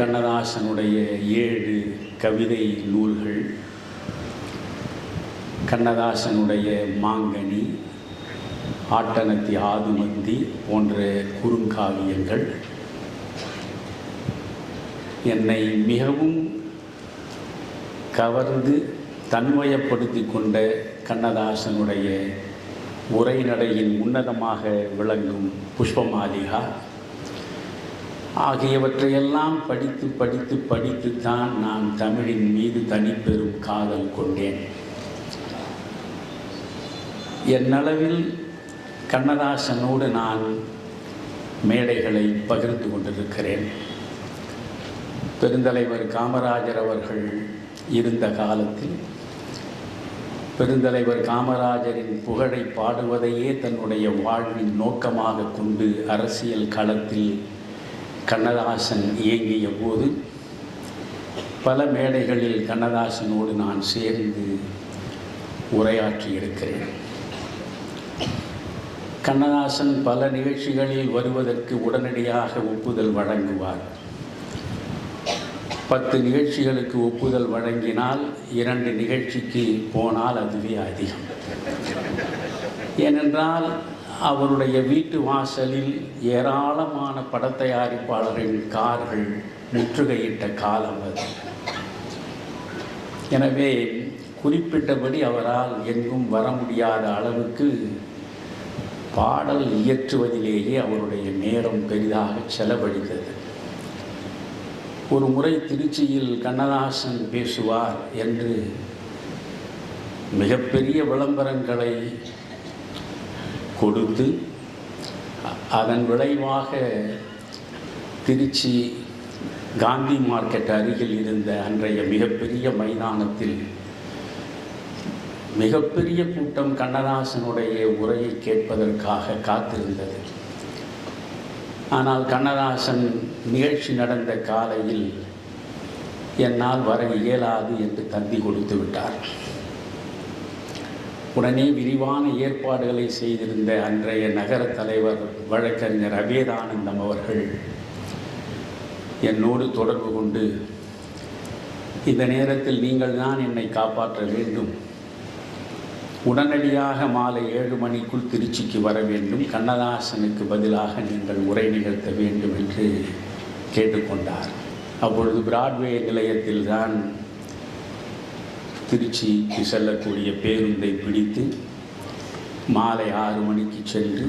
கண்ணதாசனுடைய 7 கவிதை நூல்கள், கண்ணதாசனுடைய மாங்கனி, ஆட்டனத்தி ஆதுமந்தி போன்ற குறுங்காவியங்கள் என்னை மிகவும் கவர்ந்து தன்வயப்படுத்தி கொண்ட கண்ணதாசனுடைய உரைநடையின் உன்னதமாக விளங்கும் புஷ்பமாலிகா ஆகியவற்றையெல்லாம் படித்துத்தான் நான் தமிழின் மீது தனிப்பெரும் காதல் கொண்டேன். என்னளவில் கண்ணதாசனோடு நான் மேடைகளை பகிர்ந்து கொண்டிருக்கிறேன். பெருந்தலைவர் காமராஜர் அவர்கள் இருந்த காலத்தில் பெருந்தலைவர் காமராஜரின் புகழை பாடுவதையே தன்னுடைய வாழ்வின் நோக்கமாக கொண்டு அரசியல் களத்தில் கண்ணதாசன் இயங்கிய போது பல மேடைகளில் கண்ணதாசனோடு நான் சேர்ந்து உரையாற்றியிருக்கிறேன். கண்ணதாசன் பல நிகழ்ச்சிகளில் வருவதற்கு உடனடியாக ஒப்புதல் வழங்குவார். 10 நிகழ்ச்சிகளுக்கு ஒப்புதல் வழங்கினால் 2 நிகழ்ச்சிக்கு போனால் அதுவே அதிகம். ஏனென்றால் அவருடைய வீட்டு வாசலில் ஏராளமான படத்தயாரிப்பாளர்களின் கார்கள் முற்றுகையிட்ட காலம் அது. எனவே குறிப்பிட்டபடி அவரால் எங்கும் வர முடியாத அளவுக்கு பாடல் இயற்றுவதிலேயே அவருடைய நேரம் பெரிதாக செலவழித்தது. ஒரு முறை திருச்சியில் கண்ணதாசன் பேசுவார் என்று மிகப்பெரிய விளம்பரங்களை கொடுத்து அதன் விளைவாக திருச்சி காந்தி மார்க்கெட் அருகில் இருந்த அன்றைய மிகப்பெரிய மைதானத்தில் மிகப்பெரிய கூட்டம் கண்ணதாசனுடைய உரையை கேட்பதற்காக காத்திருந்தது. ஆனால் கண்ணதாசன் நிகழ்ச்சி நடந்த காலையில் என்னால் வர இயலாது என்று தந்தி கொடுத்து விட்டார். உடனே விரிவான ஏற்பாடுகளை செய்திருந்த அன்றைய நகர தலைவர் வழக்கறிஞர் அபேதானந்தம் அவர்கள் என்னோடு தொடர்பு கொண்டு, இந்த நேரத்தில் நீங்கள் தான் என்னை காப்பாற்ற வேண்டும், உடனடியாக மாலை 7 மணிக்குள் திருச்சிக்கு வர வேண்டும், கண்ணதாசனுக்கு பதிலாக நீங்கள் உரை நிகழ்த்த வேண்டும் என்று கேட்டுக்கொண்டார். அப்பொழுது பிராட்வே நிலையத்தில் தான் திருச்சிக்கு செல்லக்கூடிய பேருந்தை பிடித்து மாலை 6 மணிக்கு சென்று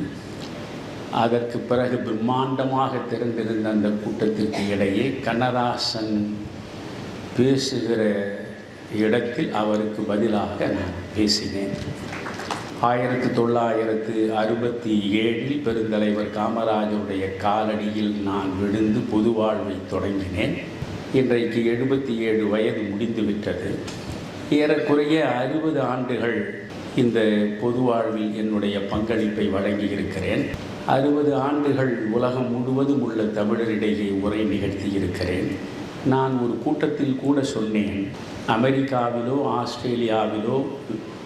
அதற்கு பிறகு பிரம்மாண்டமாக திறந்திருந்த அந்த கூட்டத்திற்கு இடையே கண்ணதாசன் பேசுகிற இடத்தில் அவருக்கு பதிலாக நான் பேசினேன். 1967 பெருந்தலைவர் காமராஜருடைய காலடியில் நான் விழுந்து பொது வாழ்வை தொடங்கினேன். இன்றைக்கு 77 வயது முடிந்துவிட்டது. ஏறக்குறைய 60 ஆண்டுகள் இந்த பொது வாழ்வில் என்னுடைய பங்களிப்பை வழங்கியிருக்கிறேன். 60 ஆண்டுகள் உலகம் முழுவதும் உள்ள தமிழரிடையே உரை நிகழ்த்தியிருக்கிறேன். நான் ஒரு கூட்டத்தில் கூட சொன்னேன், அமெரிக்காவிலோ ஆஸ்திரேலியாவிலோ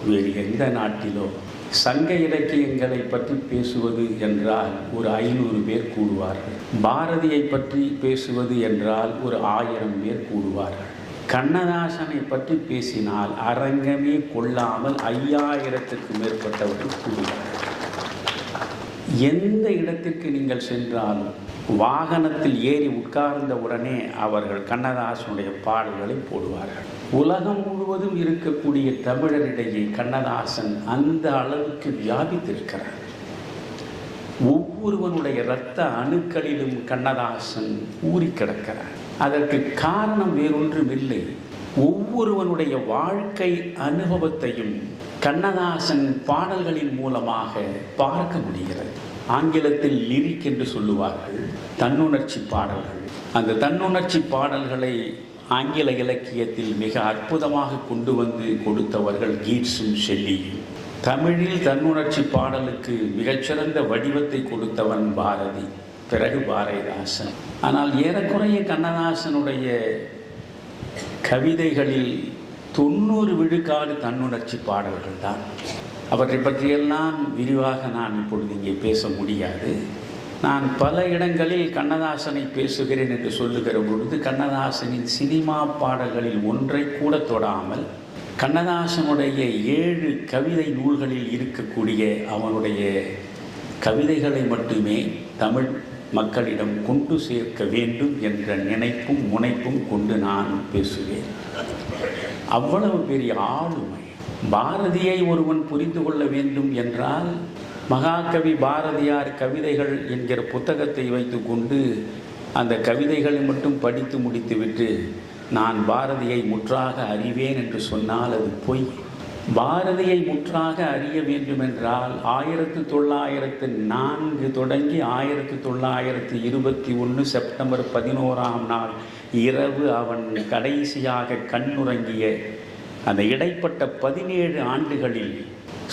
வேறு எந்த நாட்டிலோ சங்க இலக்கியங்களை பற்றி பேசுவது என்றால் ஒரு 500 பேர் கூடுவார்கள். பாரதியை பற்றி பேசுவது என்றால் ஒரு 1000 பேர் கூடுவார்கள். கண்ணதாசனை பற்றி பேசினால் அரங்கமே கொள்ளாமல் 5000க்கு மேற்பட்டவர்கள் கூடுவார்கள். எந்த இடத்திற்கு நீங்கள் சென்றாலும் வாகனத்தில் ஏறி உட்கார்ந்த உடனே அவர்கள் கண்ணதாசனுடைய பாடல்களை போடுவார்கள். உலகம் முழுவதும் இருக்கக்கூடிய தமிழரிடையே கண்ணதாசன் அந்த அளவுக்கு வியாபித்திருக்கிறார். ஒவ்வொருவனுடைய இரத்த அணுக்களிலும் கண்ணதாசன் ஊறி கிடக்கிறார். அதற்கு காரணம் வேறொன்றும் இல்லை, ஒவ்வொருவனுடைய வாழ்க்கை அனுபவத்தையும் கண்ணதாசன் பாடல்களின் மூலமாக பார்க்க முடிகிறது. ஆங்கிலத்தில் லிரிக் என்று சொல்லுவார்கள், தன்னுணர்ச்சி பாடல்கள். அந்த தன்னுணர்ச்சி பாடல்களை ஆங்கில இலக்கியத்தில் மிக அற்புதமாக கொண்டு வந்து கொடுத்தவர்கள் கீட்ஸும் ஷெல்லியும். தமிழில் தன்னுணர்ச்சி பாடலுக்கு மிகச்சிறந்த வடிவத்தை கொடுத்தவன் பாரதி, பிறகு பாரதிதாசன். ஆனால் ஏறக்குறைய கண்ணதாசனுடைய கவிதைகளில் 90 விழுக்காடு தன்னுணர்ச்சி பாடல்கள் தான். அவற்றை பற்றியெல்லாம் விரிவாக நான் இப்பொழுது இங்கே பேச முடியாது. நான் பல இடங்களில் கண்ணதாசனை பேசுகிறேன் என்று சொல்லுகிற பொழுது கண்ணதாசனின் சினிமா பாடல்களில் ஒன்றை கூட தொடாமல் கண்ணதாசனுடைய 7 கவிதை நூல்களில் இருக்கக்கூடிய அவனுடைய கவிதைகளை மட்டுமே தமிழ் மக்களிடம் கொண்டு சேர்க்க வேண்டும் என்ற நினைப்பும் முனைப்பும் கொண்டு நான் பேசுவேன். அவ்வளவு பெரிய ஆளுமை. பாரதியை ஒருவன் புரிந்து கொள்ள வேண்டும் என்றால் மகாகவி பாரதியார் கவிதைகள் என்கிற புத்தகத்தை வைத்துக்கொண்டு அந்த கவிதைகளை மட்டும் படித்து முடித்துவிட்டு நான் பாரதியை முற்றாக அறிவேன் என்று சொன்னால் அது பொய். பாரதியை முற்றாக அறிய வேண்டுமென்றால் 1904 தொடங்கி 1921 செப்டம்பர் 11ஆம் நாள் இரவு அவன் கடைசியாக கண்ணுறங்கிய அந்த இடைப்பட்ட 17 ஆண்டுகளில்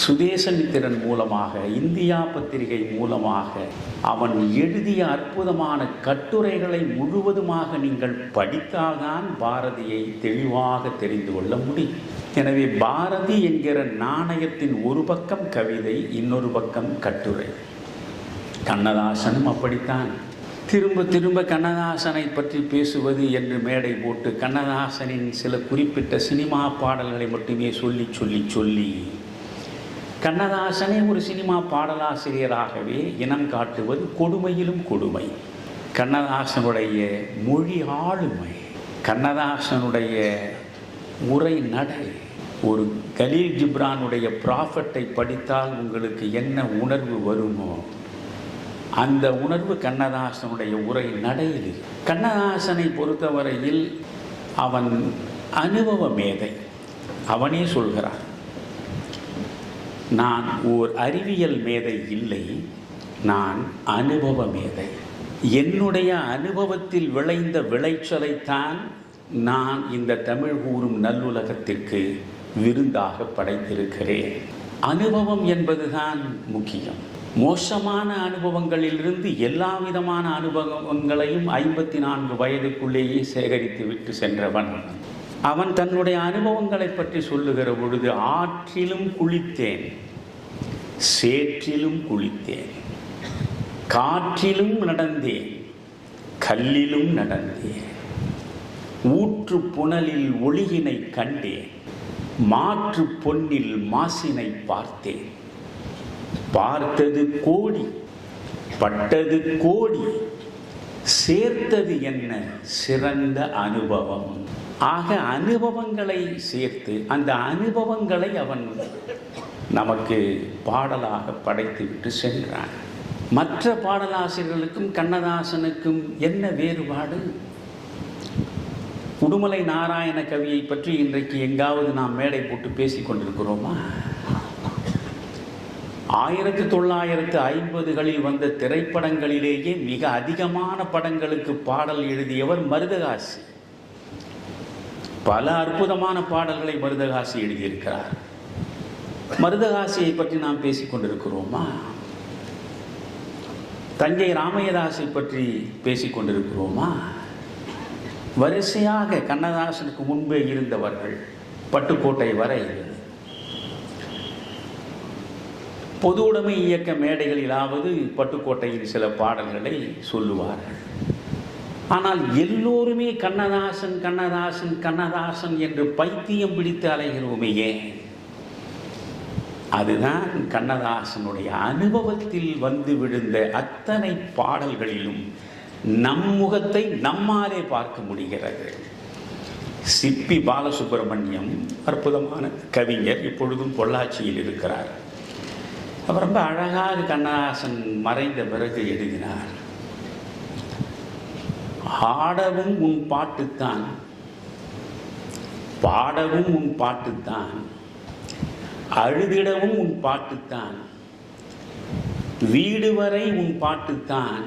சுதேசமித்திரன் மூலமாக, இந்தியா பத்திரிகை மூலமாக அவன் எழுதிய அற்புதமான கட்டுரைகளை முழுவதுமாக நீங்கள் படித்தால்தான் பாரதியை தெளிவாக தெரிந்து கொள்ள முடியும். எனவே பாரதி என்கிற நாணயத்தின் ஒரு பக்கம் கவிதை, இன்னொரு பக்கம் கட்டுரை. கண்ணதாசனும் அப்படித்தான். திரும்ப திரும்ப கண்ணதாசனை பற்றி பேசுவது என்று மேடை போட்டு கண்ணதாசனின் சில குறிப்பிட்ட சினிமா பாடல்களை மட்டுமே சொல்லி சொல்லி சொல்லி கண்ணதாசனே ஒரு சினிமா பாடலாசிரியராகவே இனம் காட்டுவது கொடுமையிலும் கொடுமை. கண்ணதாசனுடைய மொழி ஆளுமை, கண்ணதாசனுடைய உரை நடை. ஒரு கலீல் ஜிப்ரானுடைய ப்ராஃபட்டை படித்தால் உங்களுக்கு என்ன உணர்வு வருமோ அந்த உணர்வு கண்ணதாசனுடைய உரை நடையில். கண்ணதாசனை பொறுத்தவரையில் அவன் அனுபவ மேதை. அவனே சொல்கிறான், நான் ஓர் அறிவியல் மேதை இல்லை, நான் அனுபவ மேதை. என்னுடைய அனுபவத்தில் விளைந்த விளைச்சலைத்தான் நான் இந்த தமிழ் கூறும் நல்லுலகத்திற்கு விருந்தாக படைத்திருக்கிறேன். அனுபவம் என்பதுதான் முக்கியம். மோசமான அனுபவங்களிலிருந்து எல்லா விதமான அனுபவங்களையும் 54 வயதுக்குள்ளேயே சேகரித்து விட்டு சென்றவன் அவன். தன்னுடைய அனுபவங்களை பற்றி சொல்லுகிற பொழுது, ஆற்றிலும் குளித்தேன், சேற்றிலும் குளித்தேன், காற்றிலும் நடந்தேன், கல்லிலும் நடந்தேன், ஊற்று புனலில் ஒளியினை கண்டேன், மாற்று பொன்னில் மாசினை பார்த்தேன், பார்த்தது கோடி, பட்டது கோடி, சேர்த்தது என்ன சிறந்த அனுபவம். ஆக அனுபவங்களை சேர்த்து அந்த அனுபவங்களை அவன் நமக்கு பாடலாக படைத்துவிட்டு சென்றான். மற்ற பாடலாசிரியர்களுக்கும் கண்ணதாசனுக்கும் என்ன வேறுபாடு? உடுமலை நாராயண கவியை பற்றி இன்றைக்கு எங்காவது நாம் மேடை போட்டு பேசிக் கொண்டிருக்கிறோமா? 1950களில் வந்த திரைப்படங்களிலேயே மிக அதிகமான படங்களுக்கு பாடல் எழுதியவர் மருதகாசி. பல அற்புதமான பாடல்களை மருதகாசி எழுதியிருக்கிறார். மருதகாசியை பற்றி நாம் பேசிக் கொண்டிருக்கிறோமா? தஞ்சை ராமையதாசை பற்றி பேசிக் கொண்டிருக்கிறோமா? வரிசையாக கண்ணதாசனுக்கு முன்பே இருந்தவர்கள் பட்டுக்கோட்டை வரை பொது உடைமை இயக்க மேடைகளிலாவது பட்டுக்கோட்டையில் சில பாடல்களை சொல்லுவார்கள். ஆனால் எல்லோருமே கண்ணதாசன் கண்ணதாசன் கண்ணதாசன் என்று பைத்தியம் பிடித்து அலைகிறோமே ஏன்? அதுதான் கண்ணதாசனுடைய அனுபவத்தில் வந்து விழுந்த அத்தனை பாடல்களிலும் நம் முகத்தை நம்மாலே பார்க்க முடிகிறது. சிப்பி பாலசுப்ரமணியம் அற்புதமான கவிஞர், இப்பொழுதும் பொள்ளாச்சியில் இருக்கிறார். அவர் ரொம்ப அழகாக கண்ணதாசன் மறைந்த பிறகு எழுதினார். ஆடவும் உன் பாட்டுத்தான், பாடவும் உன் பாட்டுத்தான், அழுதிடவும் உன் பாட்டுத்தான், வீடு வரை உன் பாட்டுத்தான்,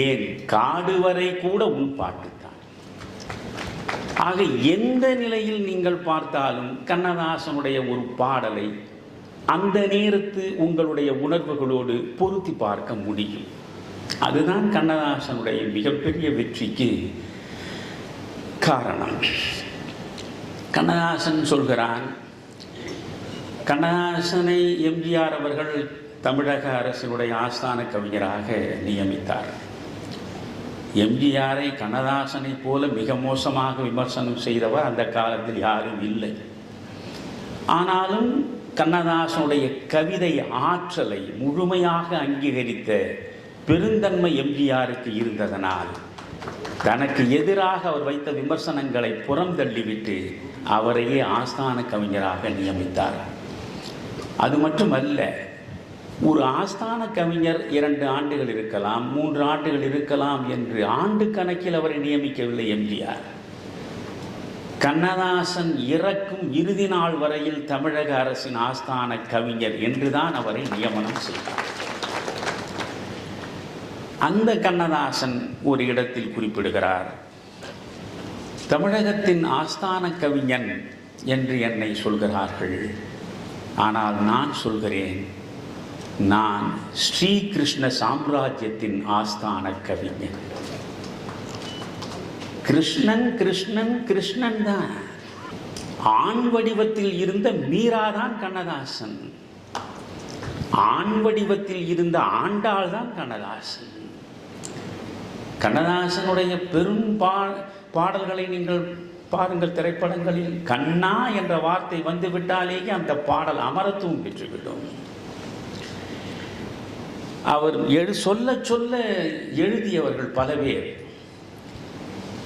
ஏன் காடு வரை கூட உன் பாட்டுத்தான். ஆக எந்த நிலையில் நீங்கள் பார்த்தாலும் கண்ணதாசனுடைய ஒரு பாடலை அந்த நேரத்து உங்களுடைய உணர்வுகளோடு பொருத்தி பார்க்க முடியும். அதுதான் கண்ணதாசனுடைய மிகப்பெரிய வெற்றிக்கு காரணம். கண்ணதாசன் சொல்கிறான், கண்ணதாசனை எம்ஜிஆர் அவர்கள் தமிழக அரசினுடைய ஆஸ்தான கவிஞராக நியமித்தார். எம்ஜிஆரை கண்ணதாசனை போல மிக மோசமாக விமர்சனம் செய்தவர் அந்த காலத்தில் யாரும் இல்லை. ஆனாலும் கண்ணதாசனுடைய கவிதை ஆற்றலை முழுமையாக அங்கீகரித்த பெருந்தன்மை எம்ஜிஆருக்கு இருந்ததனால் தனக்கு எதிராக அவர் வைத்த விமர்சனங்களை புறம் தள்ளிவிட்டு அவரையே ஆஸ்தான கவிஞராக நியமித்தார். அது மட்டுமல்ல, ஒரு ஆஸ்தான கவிஞர் 2 ஆண்டுகள் இருக்கலாம், 3 ஆண்டுகள் இருக்கலாம் என்று ஆண்டு கணக்கில் அவரை நியமிக்கவில்லை எம்ஜிஆர். கண்ணதாசன் இறக்கும் இறுதி நாள் வரையில் தமிழக அரசின் ஆஸ்தான கவிஞர் என்றுதான் அவரை நியமனம் செய்தார். அந்த கண்ணதாசன் ஒரு இடத்தில் குறிப்பிடுகிறார், தமிழகத்தின் ஆஸ்தான கவிஞன் என்று என்னை சொல்கிறார்கள், ஆனால் நான் சொல்கிறேன், நான் ஸ்ரீகிருஷ்ண சாம்ராஜ்யத்தின் ஆஸ்தான கவிஞன். கிருஷ்ணன் கிருஷ்ணன் கிருஷ்ணன் தான். ஆண் வடிவத்தில் இருந்த மீராதான் கண்ணதாசன், ஆண் வடிவத்தில் இருந்த ஆண்டாள் தான் கண்ணதாசன். கண்ணதாசனுடைய பெரும் பாடல்களை நீங்கள் பாருங்கள், திரைப்படங்களில் கண்ணா என்ற வார்த்தை வந்துவிட்டாலேயே அந்த பாடல் அமரத்துவம் பெற்றுவிடும். அவர் சொல்ல சொல்ல எழுதியவர்கள் பல பேர்.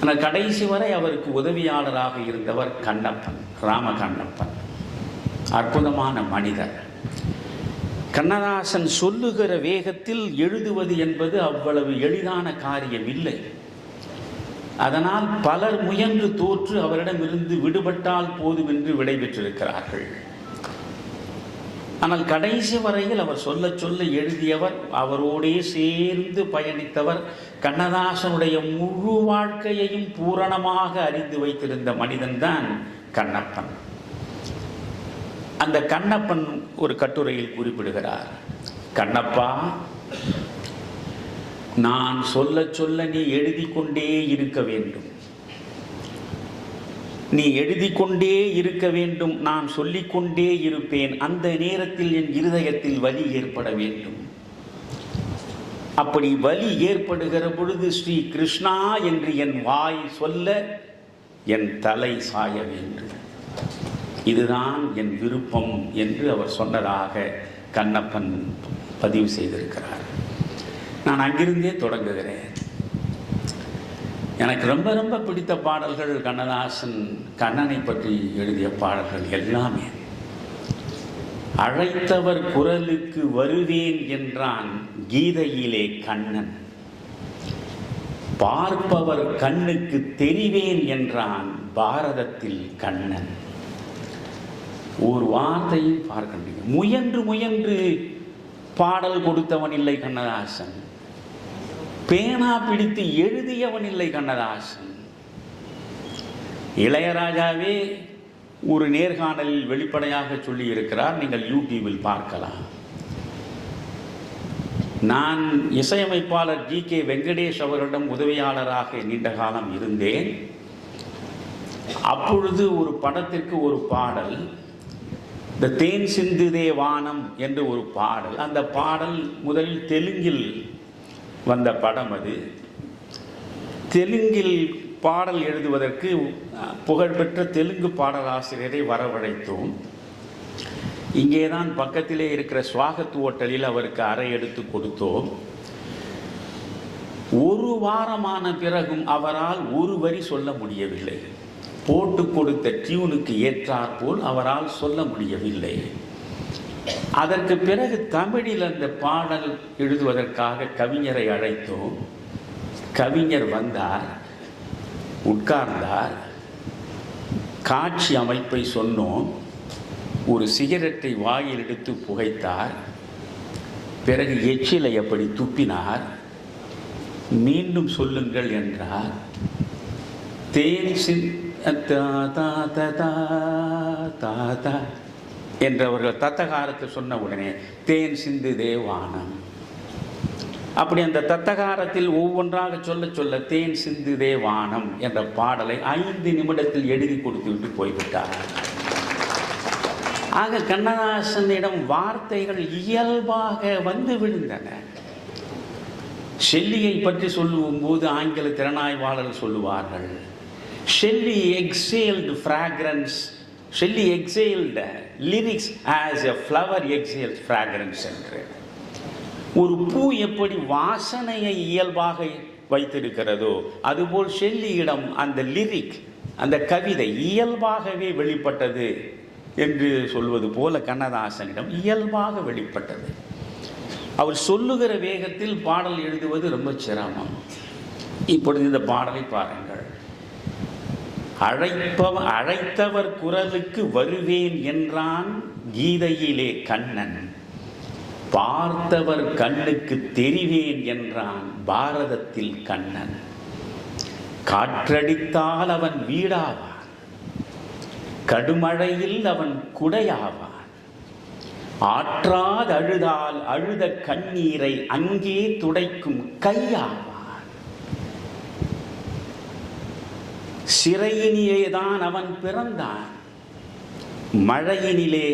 ஆனால் கடைசி வரை அவருக்கு உதவியாளராக இருந்தவர் கண்ணப்பன், ராமகண்ணப்பன். அற்புதமான மனிதர். கண்ணதாசன் சொல்லுகிற வேகத்தில் எழுதுவது என்பது அவ்வளவு எளிதான காரியம் இல்லை. அதனால் பலர் முயன்று தோற்று அவரிடமிருந்து விடுபட்டால் போதும் என்று விடைபெற்றிருக்கிறார்கள். ஆனால் கடைசி வரையில் அவர் சொல்ல சொல்ல எழுதியவர், அவரோடே சேர்ந்து பயணித்தவர், கண்ணதாசனுடைய முழு வாழ்க்கையையும் பூரணமாக அறிந்து வைத்திருந்த மனிதன்தான் கண்ணப்பன். அந்த கண்ணப்பன் ஒரு கட்டுரையில் குறிப்பிடுகிறார், கண்ணப்பா, நான் சொல்ல சொல்ல நீ எழுதி கொண்டே இருக்க வேண்டும், நீ எழுதி கொண்டே இருக்க வேண்டும், நான் சொல்லிக்கொண்டே இருப்பேன். அந்த நேரத்தில் என் இருதயத்தில் வலி ஏற்பட வேண்டும். அப்படி வலி ஏற்படுகிற பொழுது ஸ்ரீ கிருஷ்ணா என்று என் வாய் சொல்ல என் தலை சாய வேண்டும். இதுதான் என் விருப்பம் என்று அவர் சொன்னதாக கண்ணப்பன் பதிவு செய்திருக்கிறார். நான் அங்கிருந்தே தொடங்குகிறேன். எனக்கு ரொம்ப ரொம்ப பிடித்த பாடல்கள் கண்ணதாசன் கண்ணனை பற்றி எழுதிய பாடல்கள் எல்லாமே. அழைத்தவர் குரலுக்கு வருவேன் என்றான் கீதையிலே கண்ணன், பார்ப்பவர் கண்ணுக்கு தெரிவேன் என்றான் பாரதத்தில் கண்ணன். ஒரு வார்த்தையும் பார்க்க முயன்று முயன்று பாடல் கொடுத்தவன் இல்லை கண்ணதாசன், பேனா பிடித்து எழுதியவன் இல்லை கண்ணதாசன். இளையராஜாவே ஒரு நேர்காணலில் வெளிப்படையாக சொல்லி இருக்கிறார், நீங்கள் யூடியூபில் பார்க்கலாம். நான் இசையமைப்பாளர் ஜி.கே. வெங்கடேஷ் அவர்களிடம் உதவியாளராக நீண்ட காலம் இருந்தேன். அப்பொழுது ஒரு படத்திற்கு ஒரு பாடல், இந்த தேன் சிந்துதே வானம் என்று ஒரு பாடல். அந்த பாடல் முதலில் தெலுங்கில் வந்த படம். அது தெலுங்கில் பாடல் எழுதுவதற்கு புகழ்பெற்ற தெலுங்கு பாடலாசிரியரை வரவழைத்தோம். இங்கேதான் பக்கத்திலே இருக்கிற ஸ்வாகத் ஹோட்டலில் அவருக்கு அறை எடுத்து கொடுத்தோம். ஒரு வாரமான பிறகும் அவரால் ஒரு வரி சொல்ல முடியவில்லை. போட்டு கொடுத்த டியூனுக்கு ஏற்றாற்போல் அவரால் சொல்ல முடியவில்லை. அதற்கு பிறகு தமிழில் அந்த பாடல் எழுதுவதற்காக கவிஞரை அழைத்தோம். கவிஞர் வந்தார், உட்கார்ந்தார், காட்சி அமைப்பை சொன்னோம். ஒரு சிகரெட்டை வாயில் எடுத்து புகைத்தார். பிறகு எச்சிலை அப்படி துப்பினார். மீண்டும் சொல்லுங்கள் என்றார். தேன் தாத்தா என்றவர்கள் தத்தகாரத்தை சொன்ன உடனே தேன் சிந்து தேவானம். அப்படி அந்த தத்தகாரத்தில் ஒவ்வொன்றாக சொல்ல சொல்ல தேன் சிந்து தேவானம் என்ற பாடலை 5 நிமிடத்தில் எழுதி கொடுத்து விட்டு போய்விட்டார். ஆக கண்ணதாசனிடம் வார்த்தைகள் இயல்பாக வந்து விழுந்தன. ஷெல்லியை பற்றி சொல்லும் போது ஆங்கில திறனாய்வாளர்கள் சொல்லுவார்கள், Shelley exhaled fragrance, Shelley exhaled lyrics as a flower exhales fragrance என்று. ஒரு பூ எப்படி வாசனையை இயல்பாக வைத்திருக்கிறதோ அதுபோல் ஷெல்லியிடம் அந்த லிரிக், அந்த கவிதை இயல்பாகவே வெளிப்பட்டது என்று சொல்வது போல கண்ணதாசனிடம் இயல்பாக வெளிப்பட்டது. அவர் சொல்லுகிற வேகத்தில் பாடல் எழுதுவது ரொம்ப சிரமம். இப்பொழுது இந்த பாடலை பாருங்கள். அழைத்தவர் குரலுக்கு வருவேன் என்றான் கீதையிலே கண்ணன், பார்த்தவர் கண்ணுக்கு தெரிவேன் என்றான் பாரதத்தில் கண்ணன். காற்றடித்தால் அவன் வீடாவான், கடுமழையில் அவன் குடையாவான், ஆற்றாது அழுதால் அழுத கண்ணீரை அங்கே துடைக்கும் கையாவான். சிறையினிலேதான் அவன் பிறந்தான், மழையினிலே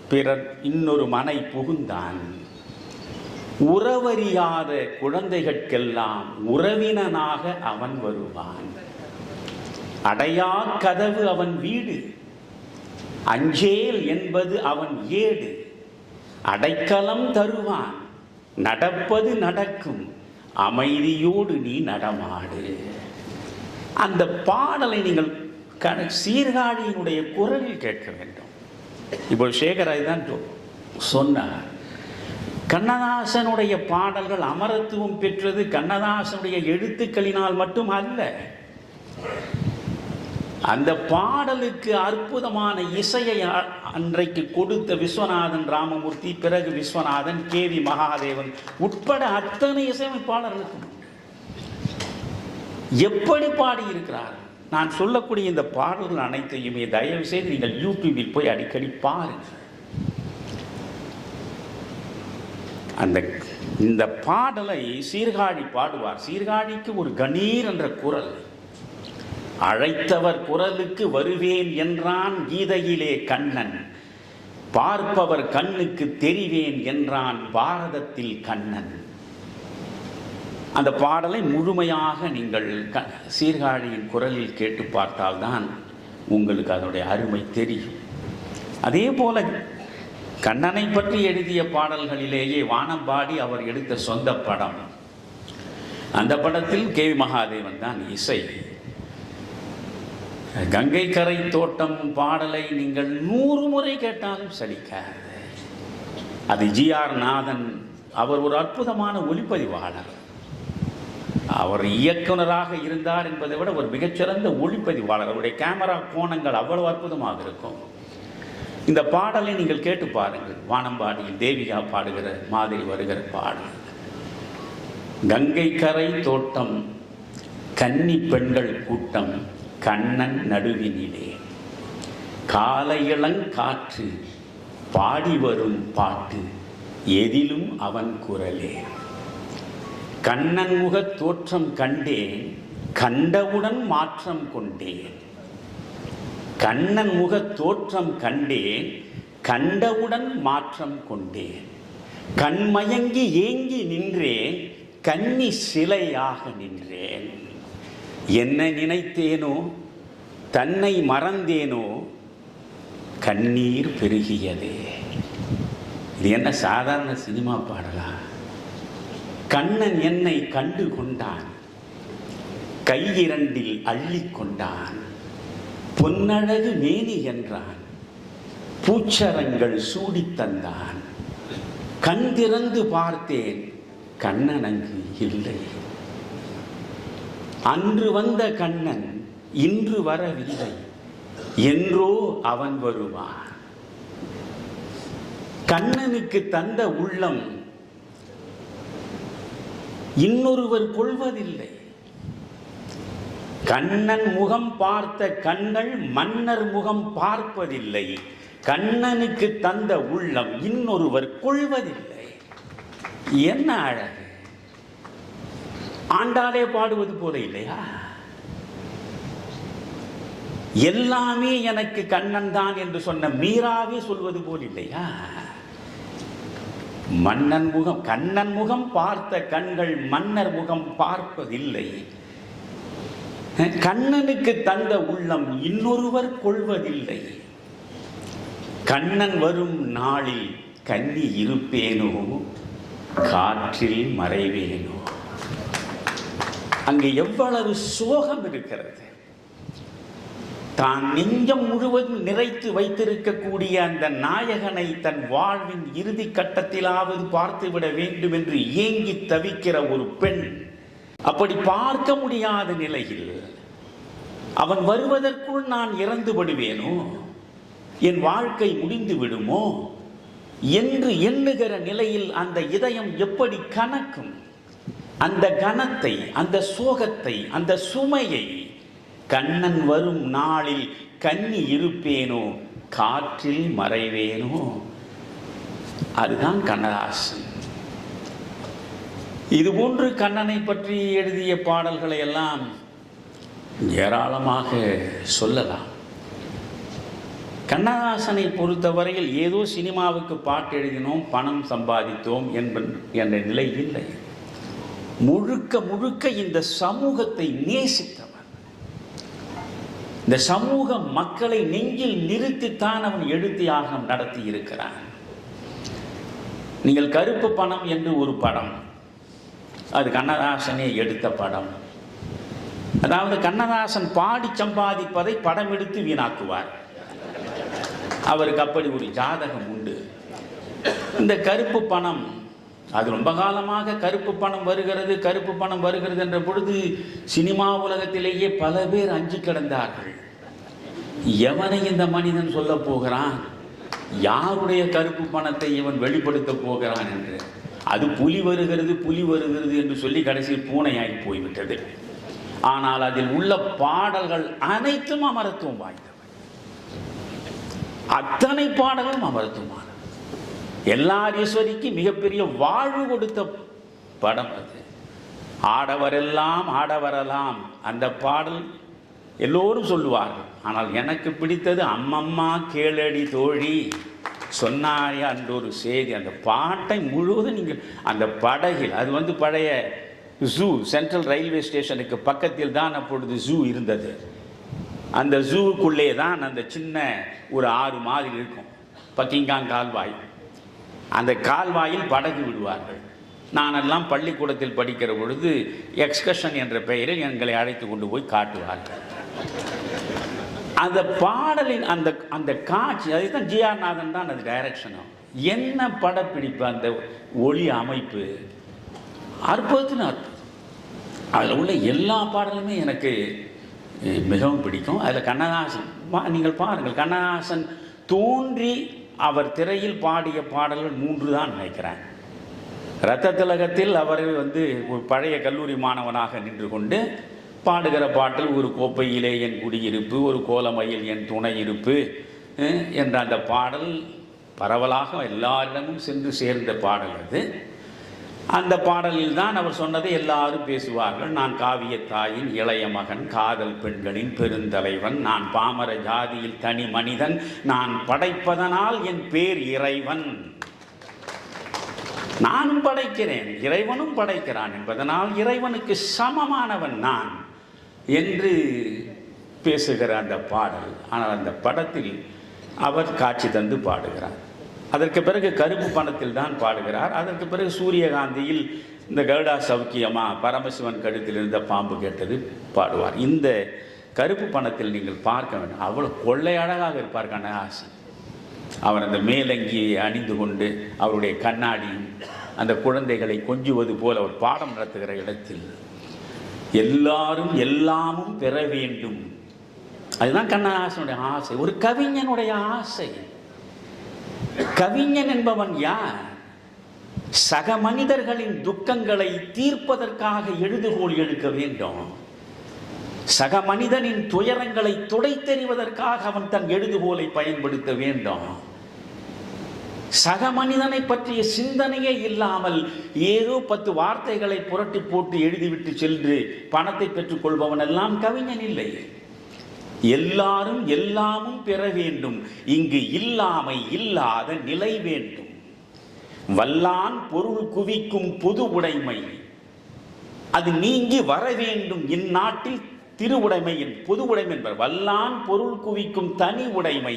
பிறர் இன்னொரு மனை புகுந்தான். உறவறியாத குழந்தைகளுக்கெல்லாம் உறவினனாக அவன் வருவான். அடையா கதவு அவன் வீடு, அஞ்சேல் என்பது அவன் ஏடு. அடைக்கலம் தருவான், நடப்பது நடக்கும், அமைதியோடு நீ நடமாடு. அந்த பாடலை நீங்கள் சீர்காழியினுடைய குரலில் கேட்க வேண்டும். இப்போ சேகராய் தான் சொன்னார், கண்ணதாசனுடைய பாடல்கள் அமரத்துவம் பெற்றது கண்ணதாசனுடைய எழுத்துக்களினால் மட்டும் அல்ல, அந்த பாடலுக்கு அற்புதமான இசையை அன்றைக்கு கொடுத்த விஸ்வநாதன் ராமமூர்த்தி, பிறகு விஸ்வநாதன், கேவி மகாதேவன் உட்பட அத்தனை இசையமைப்பாளர்களுக்கும் எப்படி பாடியிருக்கிறார். நான் சொல்லக்கூடிய இந்த பாடல்கள் அனைத்தையுமே தயவு செய்து நீங்கள் யூடியூபில் போய் அடிக்கடி பாருங்கள். இந்த பாடலை சீர்காழி பாடுவார். சீர்காழிக்கு ஒரு கணீர் என்ற குரல். அழைத்தவர் குரலுக்கு வருவேன் என்றான் கீதையிலே கண்ணன், பார்ப்பவர் கண்ணுக்கு தெரிவேன் என்றான் பாரதத்தில் கண்ணன். அந்த பாடலை முழுமையாக நீங்கள் சீர்காழியின் குரலில் கேட்டு பார்த்தால்தான் உங்களுக்கு அதனுடைய அருமை தெரியும். அதே போல கண்ணனை பற்றி எழுதிய பாடல்களிலேயே வானம்பாடி அவர் எடுத்த சொந்த படம். அந்த படத்தில் கேவி மகாதேவன் தான் இசை. கங்கை கரை தோட்டம் பாடலை நீங்கள் 100 முறை கேட்டாலும் சலிக்காது. அது ஜி.ஆர். நாதன். அவர் ஒரு அற்புதமான ஒளிப்பதிவாளர். அவர் இயக்குனராக இருந்தார் என்பதை விட ஒரு மிகச்சிறந்த ஒளிப்பதிவாளர். அவருடைய கேமரா கோணங்கள் அவ்வளவு அற்புதமாக இருக்கும். இந்த பாடலை நீங்கள் கேட்டு பாருங்கள். வானம்பாடியில் தேவிகா பாடுகிற மாதிரி வருகிற பாடல். கங்கை கரை தோட்டம், கன்னி பெண்கள் கூட்டம், கண்ணன் நடுவினிலே, காலையிளங்காற்று பாடி வரும் பாட்டு, எதிலும் அவன் குரலே. கண்ணன் முக தோற்றம் கண்டேன், கண்டவுடன் மாற்றம் கொண்டேன். கண்ணன் முக தோற்றம் கண்டேன், கண்டவுடன் மாற்றம் கொண்டேன். கண்மயங்கி ஏங்கி நின்றேன், கன்னி சிலையாக நின்றேன். என்ன நினைத்தேனோ, தன்னை மறந்தேனோ, கண்ணீர் பெருகியதே. இது என்ன சாதாரண சினிமா பாடலா? கண்ணன் என்னை கண்டு கொண்டான், கையிரண்டில் அள்ளி கொண்டான், பொன்னழகு மேனி என்றான், பூச்சரங்கள் சூடித் தந்தான். கண் திறந்து பார்த்தேன், கண்ணன் அங்கு இல்லை. அன்று வந்த கண்ணன் இன்று வரவில்லை, என்றோ அவன் வருவான். கண்ணனுக்கு தந்த உள்ளம் இன்னொருவர் கொள்வதில்லை. கண்ணன் முகம் பார்த்த கண்கள் மன்னர் முகம் பார்ப்பதில்லை. கண்ணனுக்கு தந்த உள்ளம் இன்னொருவர் கொள்வதில்லை. என்ன அழகு! ஆண்டாளே பாடுவது போல இல்லையா? எல்லாமே எனக்கு கண்ணன் தான் என்று சொன்ன மீராவே சொல்வது போல் இல்லையா? மன்னன் முகம், கண்ணன் முகம் பார்த்த கண்கள் மன்னர் முகம் பார்ப்பதில்லை. கண்ணனுக்கு தந்த உள்ளம் இன்னொருவர் கொள்வதில்லை. கண்ணன் வரும் நாளில் கன்னி இருப்பேனோ, காற்றில் மறைவேனோ. அங்கு எவ்வளவு சோகம் இருக்கிறது. தான் நெஞ்சம் முழுவதும் நிறைத்து வைத்திருக்கக்கூடிய அந்த நாயகனை தன் வாழ்வின் இறுதி கட்டத்திலாவது பார்த்துவிட வேண்டும் என்று ஏங்கி தவிக்கிற ஒரு பெண், அப்படி பார்க்க முடியாத நிலையில் அவன் வருவதற்குள் நான் இறந்து விடுவேனோ, என் வாழ்க்கை முடிந்து விடுமோ என்று எண்ணுகிற நிலையில் அந்த இதயம் எப்படி கனக்கும்? அந்த கனத்தை, அந்த சோகத்தை, அந்த சுமையை கண்ணன் வரும் நாளில் கன்னி இருப்பேனோ, காற்றில் மறைவேனோ. அதுதான் கண்ணதாசன். இதுபோன்று கண்ணனை பற்றி எழுதிய பாடல்களை எல்லாம் ஏராளமாக சொல்லலாம். கண்ணதாசனை பொறுத்தவரையில் ஏதோ சினிமாவுக்கு பாட்டு எழுதினோம், பணம் சம்பாதித்தோம் என்ற நிலை இல்லை. முழுக்க முழுக்க இந்த சமூகத்தை நேசித்தவன். இந்த சமூக மக்களை நெஞ்சில் நிறுத்தித்தான் அவன் எழுத்தியாகம் நடத்தி இருக்கிறான். நீங்கள் கருப்பு பணம் என்று ஒரு படம், அது கண்ணதாசனே எடுத்த படம். அதாவது கண்ணதாசன் பாடி சம்பாதிப்பதை படம் எடுத்து வீணாக்குவார். அவருக்கு அப்படி ஒரு ஜாதகம் உண்டு. இந்த கருப்பு பணம், அது ரொம்ப காலமாக கருப்பு பணம் வருகிறது, கருப்பு பணம் வருகிறது என்ற பொழுது சினிமா உலகத்திலேயே பல பேர் அஞ்சு கிடந்தார்கள். எவனை இந்த மனிதன் சொல்ல போகிறான், யாருடைய கருப்பு பணத்தை இவன் வெளிப்படுத்த போகிறான் என்று. அது புலி வருகிறது புலி வருகிறது என்று சொல்லி கடைசியில் பூனையாகி போய்விட்டது. ஆனால் அதில் உள்ள பாடல்கள் அனைத்தும் அமரத்துவம் வாய்ந்தவை. அத்தனை பாடலும் அமரத்துவமான, எல்லார் ஈஸ்வரிக்கு மிகப்பெரிய வாழ்வு கொடுத்த படம் அது. ஆடவரெல்லாம் ஆடவரெல்லாம் அந்த பாடல் எல்லோரும் சொல்லுவார்கள். ஆனால் எனக்கு பிடித்தது அம்மம்மா கேளடி தோழி சொன்னாயா என்ற ஒரு செய்தி. அந்த பாட்டை முழுவதும் நீங்கள் அந்த படகில், அது பழைய ஜூ, சென்ட்ரல் ரயில்வே ஸ்டேஷனுக்கு பக்கத்தில் தான் அப்பொழுது ஜூ இருந்தது. அந்த ஜூவுக்குள்ளே தான் அந்த சின்ன ஒரு ஆறு மாதிரி இருக்கும், பக்கிங்காங் கால்வாய். அந்த கால்வாயில் படகு விடுவார்கள். நானெல்லாம் பள்ளிக்கூடத்தில் படிக்கிற பொழுது எக்ஸ்கர்ஷன் என்ற பெயரில் எங்களை அழைத்து கொண்டு போய் காட்டுவார்கள். அந்த பாடலின் அந்த அந்த காட்சி, அதுதான் ஜிஆர் நாதன் தான் அது டைரக்ஷனும். என்ன படப்பிடிப்பு, அந்த ஒளி அமைப்பு அற்புதத்தின் அற்புதம். அதில் உள்ள எல்லா பாடலுமே எனக்கு மிகவும் பிடிக்கும். அதில் கண்ணதாசன் நீங்கள் பாருங்கள், கண்ணதாசன் தோன்றி அவர் திரையில் பாடிய பாடல்கள் 3 தான் நினைக்கிறேன். இரத்த திலகத்தில் அவர் ஒரு பழைய கல்லூரி மாணவனாக நின்று கொண்டு பாடுகிற பாட்டில் ஒரு கோப்பையிலே என் குடியிருப்பு, ஒரு கோலமையில் என் துணை இருப்பு என்ற அந்த பாடல் பரவலாக எல்லாரிடமும் சென்று சேர்ந்த பாடல் அது. அந்த பாடலில் தான் அவர் சொன்னதை எல்லாரும் பேசுவார்கள். நான் காவிய தாயின் இளைய மகன், காதல் பெண்களின் பெருந்தலைவன், நான் பாமர ஜாதியில் தனி மனிதன், நான் படைப்பதனால் என் பேர் இறைவன், நானும் படைக்கிறேன் இறைவனும் படைக்கிறான் என்பதனால் இறைவனுக்கு சமமானவன் நான் என்று பேசுகிற அந்த பாடல். ஆனால் அந்த படத்தில் அவர் காட்சி தந்து பாடுகிறார். அதற்கு பிறகு கருப்பு பணத்தில் தான் பாடுகிறார். அதற்கு பிறகு சூரியகாந்தியில் இந்த கருடா சௌக்கியமா, பரமசிவன் கழுத்தில் இருந்த பாம்பு கேட்டது பாடுவார். இந்த கருப்பு பணத்தில் நீங்கள் பார்க்க வேண்டும், அவ்வளோ கொள்ளை அழகாக இருப்பார் கண்ணதாசன். அவர் அந்த மேலங்கியை அணிந்து கொண்டு அவருடைய கண்ணாடியும் அந்த குழந்தைகளை கொஞ்சுவது போல் அவர் பாடம் நடத்துகிற இடத்தில் எல்லாரும் எல்லாமும் பெற வேண்டும். அதுதான் கண்ணதாசனுடைய ஆசை, ஒரு கவிஞனுடைய ஆசை. கவிஞன் என்பவன் யார்? சக மனிதர்களின் துக்கங்களை தீர்ப்பதற்காக எழுதுகோல் எடுக்க வேண்டும். சக மனிதனின் துயரங்களை துடைத்தெறிவதற்காக அவன் தன் எழுதுகோலை பயன்படுத்த வேண்டும். சக மனிதனை பற்றிய சிந்தனையே இல்லாமல் ஏதோ 10 வார்த்தைகளை புரட்டி போட்டு எழுதிவிட்டு சென்று பணத்தை பெற்றுக் கொள்பவன் எல்லாம் கவிஞன் இல்லை. எல்லாரும் எல்லாமும் பெற வேண்டும், இங்கு இல்லாமை இல்லாத நிலை வேண்டும். வல்லான் பொருள் குவிக்கும் பொது உடைமை அது நீங்கி வர வேண்டும் இந்நாட்டில் திருவுடைமை பொது உடைமை என்பவர். வல்லான் பொருள் குவிக்கும் தனி உடைமை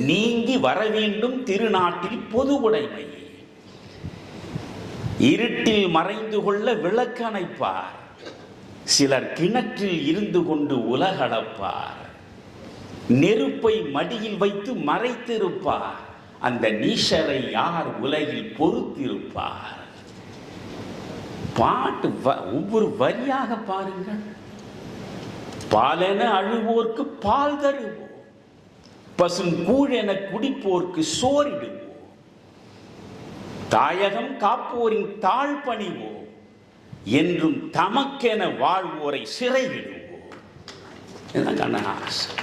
நீங்கி வர வேண்டும் திருநாட்டில் பொது உடைமை. இருட்டில் மறைந்து கொள்ள விளக்கணைப்பார், சிலர் கிணற்றில் இருந்து கொண்டு உலகளப்பார். நெருப்பை மடியில் வைத்து மறைத்திருப்பார், அந்த நீஷரை யார் உலகில் பொறுத்திருப்பார். பாட்டு ஒவ்வொரு வரியாக பாருங்கள். பாலென அழுவோர்க்கு பால் தருவோம், பசும் கூழென குடிப்போர்க்கு சோறிடுவோம். தாயகம் காப்போரின் தாழ் பணிவோம், என்றும் தமக்கென வாழ்வோரை சிறையிடுவோம். இதுதான் கண்ணதாசன்.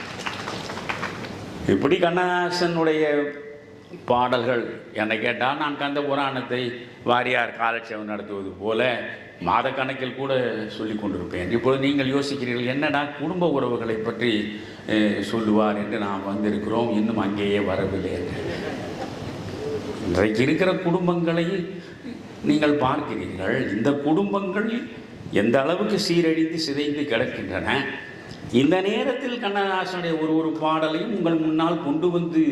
இப்படி கண்ணதாசனுடைய பாடல்கள் என்னை கேட்டால் நான் கந்த புராணத்தை வாரியார் காலட்சேபம் நடத்துவது போல மாதக்கணக்கில் கூட சொல்லி கொண்டிருப்பேன். இப்பொழுது நீங்கள் யோசிக்கிறீர்கள், என்னடா குடும்ப உறவுகளை பற்றி சொல்லுவார் என்று நாம் வந்திருக்கிறோம், இன்னும் அங்கேயே வரவில்லை என்று. இன்றைக்கு இருக்கிற குடும்பங்களை நீங்கள் பார்க்கிறீர்கள். இந்த குடும்பங்கள் எந்த அளவுக்கு சீரழிந்து சிதைந்து கிடக்கின்றன. இந்த நேரத்தில் கண்ணதாசனுடைய ஒரு பாடலையும் உங்கள் முன்னால் கொண்டு வந்து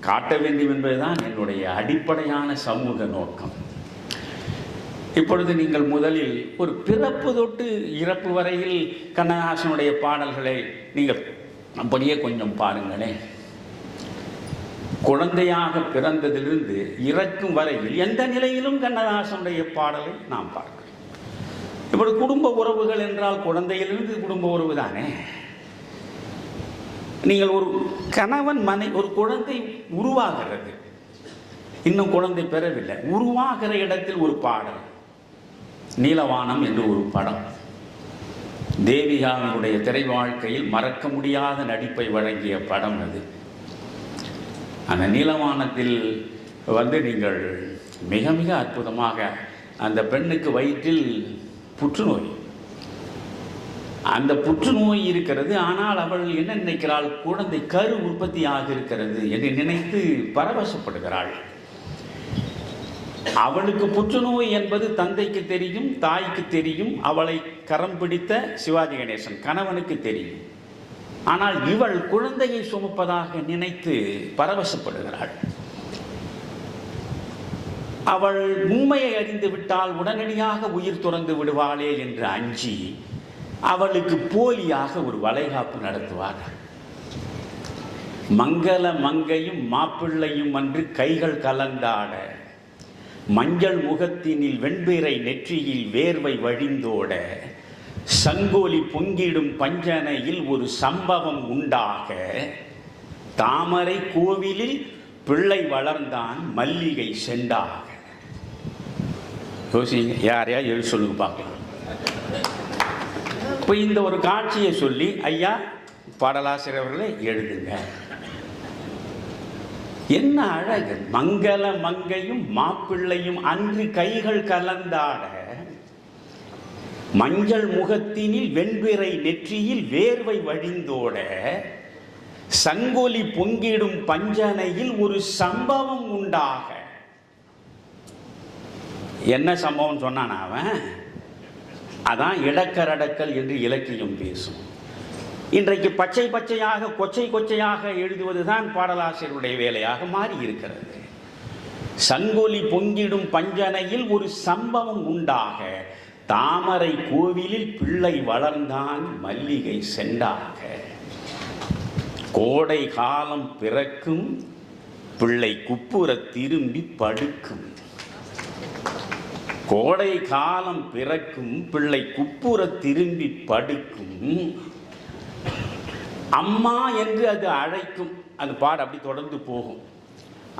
காட்ட வேண்டும் என்பதுதான் என்னுடைய அடிப்படையான சமூக நோக்கம். இப்பொழுது நீங்கள் முதலில் ஒரு பிறப்பு தொட்டு இறப்பு வரையில் கண்ணதாசனுடைய பாடல்களை நீங்கள் அப்படியே கொஞ்சம் பாருங்களேன். குழந்தையாக பிறந்ததிலிருந்து இறக்கும் வரையில் எந்த நிலையிலும் கண்ணதாசனுடைய பாடலை நாம் பார்க்கிறோம். இப்படி குடும்ப உறவுகள் என்றால் குழந்தையிலிருந்து குடும்ப உறவு தானே. நீங்கள் ஒரு கணவன் ஒரு குழந்தை உருவாகிறது, இன்னும் குழந்தை பெறவில்லை, உருவாகிற இடத்தில் ஒரு பாடல், நீலவானம் என்று ஒரு படம். தேவிகாவினுடைய திரை வாழ்க்கையில் மறக்க முடியாத நடிப்பை வழங்கிய படம் அது. அந்த நீலவானத்தில் நீங்கள் மிக மிக அற்புதமாக அந்த பெண்ணுக்கு வயிற்றில் புற்றுநோய், அந்த புற்றுநோய் இருக்கிறது. ஆனால் அவள் என்ன நினைக்கிறாள், குழந்தை கரு உற்பத்தியாக இருக்கிறது என்று நினைத்து பரவசப்படுகிறாள். அவளுக்கு புற்றுநோய் என்பது தந்தைக்கு தெரியும், தாய்க்கு தெரியும், அவளை கரம் பிடித்த சிவாஜி கணேசன் கணவனுக்கு தெரியும். ஆனால் இவள் குழந்தையை சுமப்பதாக நினைத்து பரவசப்படுகிறாள். அவள் உண்மையை அறிந்து விட்டால் உடனடியாக உயிர் துறந்து விடுவாளே என்று அஞ்சி அவளுக்கு போலியாக ஒரு வளைகாப்பு நடத்துவார்கள். மங்கள மங்கையும் மாப்பிள்ளையும் அன்று கைகள் கலந்தாட, மஞ்சள் முகத்தினில் வெண்பிறை நெற்றியில் வேர்வை வழிந்தோட, சங்கோலி பொங்கிடும் பஞ்சனையில் ஒரு சம்பவம் உண்டாக, தாமரை கோவிலில் பிள்ளை வளர்ந்தான் மல்லிகை செண்டாக. யோசிங்க, யாரையா எழு சொல்லுங்க பார்க்கலாம். இப்போ இந்த ஒரு காட்சியை சொல்லி, ஐயா பாடலாசிரியர்களே எழுதுங்க. என்ன அழகு! மங்கள மங்கையும் மாப்பிள்ளையும் அன்று கைகள் கலந்தாட, மஞ்சள் முகத்தினில் வெண்பிறை நெற்றியில் வேர்வை வழிந்தோட, சங்கொலி பொங்கிடும் பஞ்சனையில் ஒரு சம்பவம் உண்டாக. என்ன சம்பவம் சொன்னான் அவன்? அதான் இடக்கரடக்கல் என்று இலக்கியம் பேசும். இன்றைக்கு பச்சை பச்சையாக கொச்சை கொச்சையாக எழுதுவதுதான் பாடலாசிரியருடைய வேலையாக மாறி இருக்கிறது. சங்கொலி பொங்கிடும் பஞ்சனையில் ஒரு சம்பவம் உண்டாக, தாமரை கோவிலில் பிள்ளை வளர்ந்தான் மல்லிகை செண்டாக. கோடை காலம் பிறக்கும் பிள்ளை குப்புற திரும்பி படுக்கும். கோடை காலம் பிறக்கும் பிள்ளை குப்புற திரும்பி படுக்கும், அம்மா என்று அது அழைக்கும். அந்த பாடல் அப்படி தொடர்ந்து போகும்.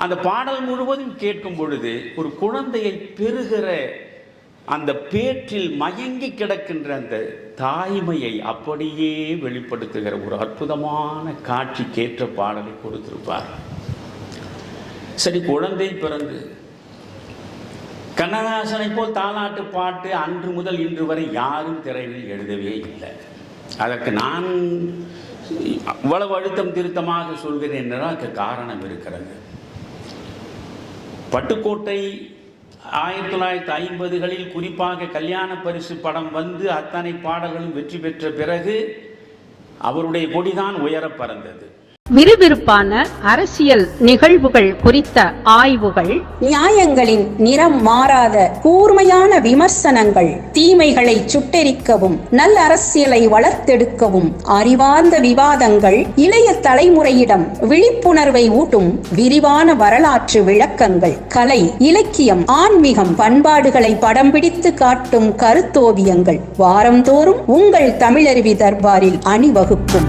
அந்த பாடல் முழுவதும் கேட்கும் பொழுது ஒரு குழந்தையை பெறுகிற அந்த பேற்றில் மயங்கி கிடக்கின்ற அந்த தாய்மையை அப்படியே வெளிப்படுத்துகிற ஒரு அற்புதமான காட்சிக்கேற்ற பாடலை கொடுத்திருப்பார். சரி, குழந்தை பிறந்து கண்ணதாசனை போல் தாலாட்டு பாட்டு அன்று முதல் இன்று வரை யாரும் திரையில் எழுதவே இல்லை. அதற்கு நான் இவ்வளவு அழுத்தம் திருத்தமாக சொல்கிறேன் என்றால் காரணம் இருக்கிறது. பட்டுக்கோட்டை 1950களில் குறிப்பாக கல்யாண பரிசு படம் வந்து அத்தனை பாடல்களும் வெற்றி பெற்ற பிறகு அவருடைய கொடிதான் உயர பறந்தது. விறுவிறுப்பான அரசியல் நிகழ்வுகள் குறித்த ஆய்வுகள், நியாயங்களின் நிறம் மாறாத கூர்மையான விமர்சனங்கள், தீமைகளை சுட்டெரிக்கவும் நல்ல அரசியலை வளர்த்தெடுக்கவும் அறிவார்ந்த விவாதங்கள், இளைய தலைமுறையிடம் விழிப்புணர்வை ஊட்டும் விரிவான வரலாற்று விளக்கங்கள், கலை, இலக்கியம், ஆன்மீகம், பண்பாடுகளை படம் பிடித்து காட்டும் கருத்தோவியங்கள் வாரந்தோறும் உங்கள் தமிழருவி தர்பாரில் அணிவகுக்கும்.